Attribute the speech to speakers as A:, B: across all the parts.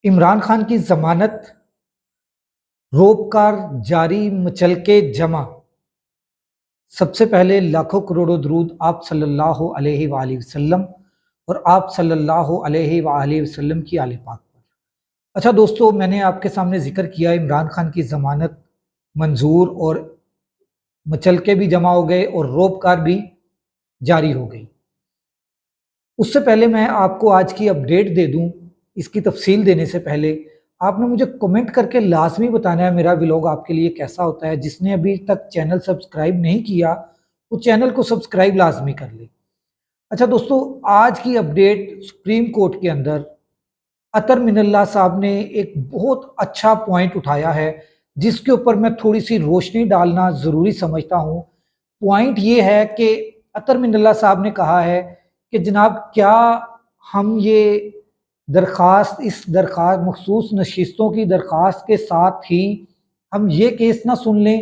A: عمران خان کی ضمانت، روبکار جاری مچلکے جمع۔ سب سے پہلے لاکھوں کروڑوں درود آپ صلی اللہ علیہ وآلہ وسلم اور آپ صلی اللہ علیہ وآلہ وسلم کی آل پاک پر۔ اچھا دوستو، میں نے آپ کے سامنے ذکر کیا عمران خان کی ضمانت منظور اور مچلکے بھی جمع ہو گئے اور روبکار بھی جاری ہو گئی۔ اس سے پہلے میں آپ کو آج کی اپڈیٹ دے دوں، اس کی تفصیل دینے سے پہلے آپ نے مجھے کمنٹ کر کے لازمی بتانا ہے میرا ولاگ آپ کے لیے کیسا ہوتا ہے۔ جس نے ابھی تک چینل سبسکرائب نہیں کیا وہ چینل کو سبسکرائب لازمی کر لے۔ اچھا دوستو، آج کی اپڈیٹ سپریم کورٹ کے اندر عطر من اللہ صاحب نے ایک بہت اچھا پوائنٹ اٹھایا ہے، جس کے اوپر میں تھوڑی سی روشنی ڈالنا ضروری سمجھتا ہوں۔ پوائنٹ یہ ہے کہ عطر من اللہ صاحب نے کہا ہے کہ جناب کیا ہم یہ اس درخواست مخصوص نشستوں کی درخواست کے ساتھ ہی ہم یہ کیس نہ سن لیں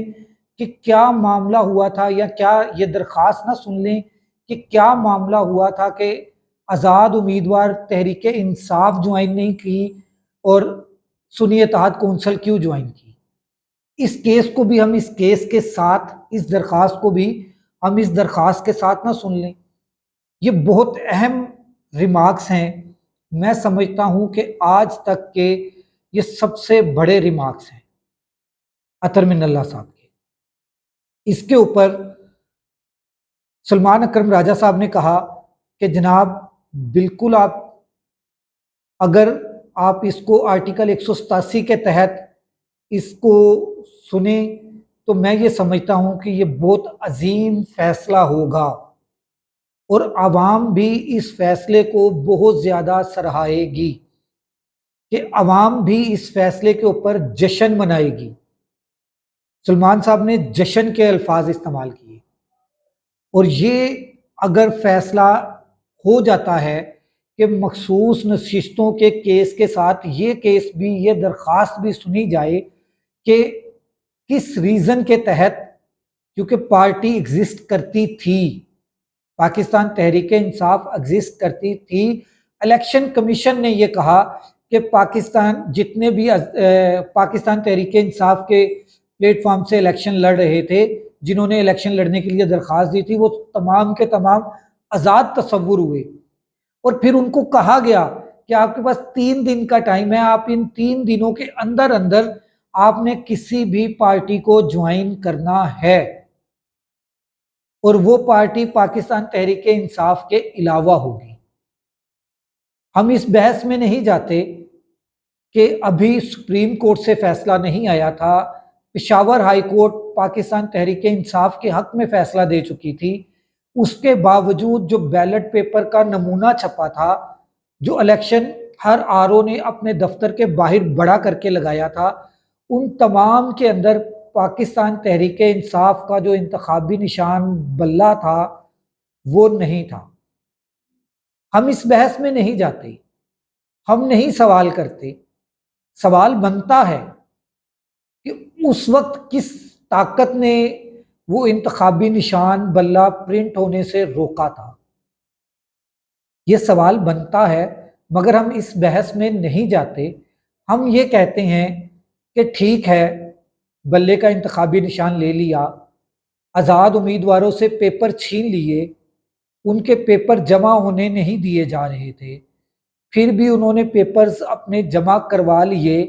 A: کہ کیا معاملہ ہوا تھا، یا کیا یہ درخواست نہ سن لیں کہ کیا معاملہ ہوا تھا کہ آزاد امیدوار تحریک انصاف جوائن نہیں کی اور سنی اتحاد کونسل کیوں جوائن کی۔ اس کیس کو بھی ہم اس کیس کے ساتھ، اس درخواست کو بھی ہم اس درخواست کے ساتھ نہ سن لیں۔ یہ بہت اہم ریمارکس ہیں، میں سمجھتا ہوں کہ آج تک کے یہ سب سے بڑے ریمارکس ہیں عطر من اللہ صاحب کے۔ اس کے اوپر سلمان اکرم راجہ صاحب نے کہا کہ جناب بالکل اگر آپ اس کو آرٹیکل 187 کے تحت اس کو سنیں تو میں یہ سمجھتا ہوں کہ یہ بہت عظیم فیصلہ ہوگا اور عوام بھی اس فیصلے کو بہت زیادہ سراہے گی، کہ عوام بھی اس فیصلے کے اوپر جشن منائے گی۔ سلمان صاحب نے جشن کے الفاظ استعمال کیے، اور یہ اگر فیصلہ ہو جاتا ہے کہ مخصوص نشستوں کے کیس کے ساتھ یہ کیس بھی، یہ درخواست بھی سنی جائے کہ کس ریزن کے تحت، کیونکہ پارٹی ایگزسٹ کرتی تھی، پاکستان تحریک انصاف ایگزسٹ کرتی تھی۔ الیکشن کمیشن نے یہ کہا کہ پاکستان جتنے بھی پاکستان تحریک انصاف کے پلیٹ فارم سے الیکشن لڑ رہے تھے، جنہوں نے الیکشن لڑنے کے لیے درخواست دی تھی، وہ تمام کے تمام آزاد تصور ہوئے، اور پھر ان کو کہا گیا کہ آپ کے پاس 3 دن کا ٹائم ہے، آپ ان 3 دنوں کے اندر آپ نے کسی بھی پارٹی کو جوائن کرنا ہے، اور وہ پارٹی پاکستان تحریک انصاف کے علاوہ ہوگی۔ ہم اس بحث میں نہیں جاتے کہ ابھی سپریم کورٹ سے فیصلہ نہیں آیا تھا، پشاور ہائی کورٹ پاکستان تحریک انصاف کے حق میں فیصلہ دے چکی تھی، اس کے باوجود جو بیلٹ پیپر کا نمونہ چھپا تھا، جو الیکشن ہر آر او نے اپنے دفتر کے باہر بڑا کر کے لگایا تھا، ان تمام کے اندر پاکستان تحریک انصاف کا جو انتخابی نشان بلہ تھا وہ نہیں تھا۔ ہم اس بحث میں نہیں جاتے، ہم نہیں سوال کرتے۔ سوال بنتا ہے کہ اس وقت کس طاقت نے وہ انتخابی نشان بلہ پرنٹ ہونے سے روکا تھا، یہ سوال بنتا ہے، مگر ہم اس بحث میں نہیں جاتے۔ ہم یہ کہتے ہیں کہ ٹھیک ہے، بلے کا انتخابی نشان لے لیا، آزاد امیدواروں سے پیپر چھین لیے، ان کے پیپر جمع ہونے نہیں دیے جا رہے تھے، پھر بھی انہوں نے پیپرز اپنے جمع کروا لیے،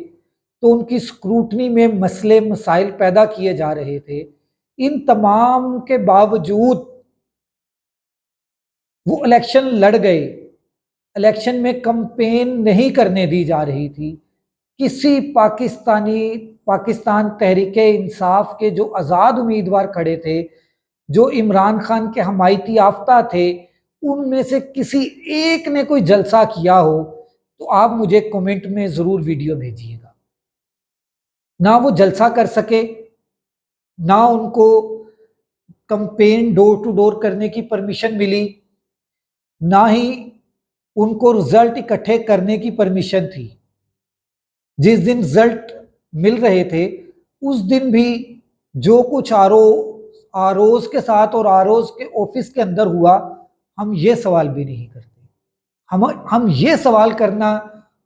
A: تو ان کی اسکروٹنی میں مسئلے مسائل پیدا کیے جا رہے تھے۔ ان تمام کے باوجود وہ الیکشن لڑ گئے، الیکشن میں کمپین نہیں کرنے دی جا رہی تھی۔ کسی پاکستان تحریک انصاف کے جو آزاد امیدوار کھڑے تھے، جو عمران خان کے حمایتی یافتہ تھے، ان میں سے کسی ایک نے کوئی جلسہ کیا ہو تو آپ مجھے کمنٹ میں ضرور ویڈیو بھیجیے گا۔ نہ وہ جلسہ کر سکے، نہ ان کو کمپین ڈور ٹو ڈور کرنے کی پرمیشن ملی، نہ ہی ان کو رزلٹ اکٹھے کرنے کی پرمیشن تھی۔ جس دن رزلٹ مل رہے تھے اس دن بھی جو کچھ آر اوز کے ساتھ اور آر اوز کے آفس کے اندر ہوا، ہم یہ سوال بھی نہیں کرتے۔ ہم یہ سوال کرنا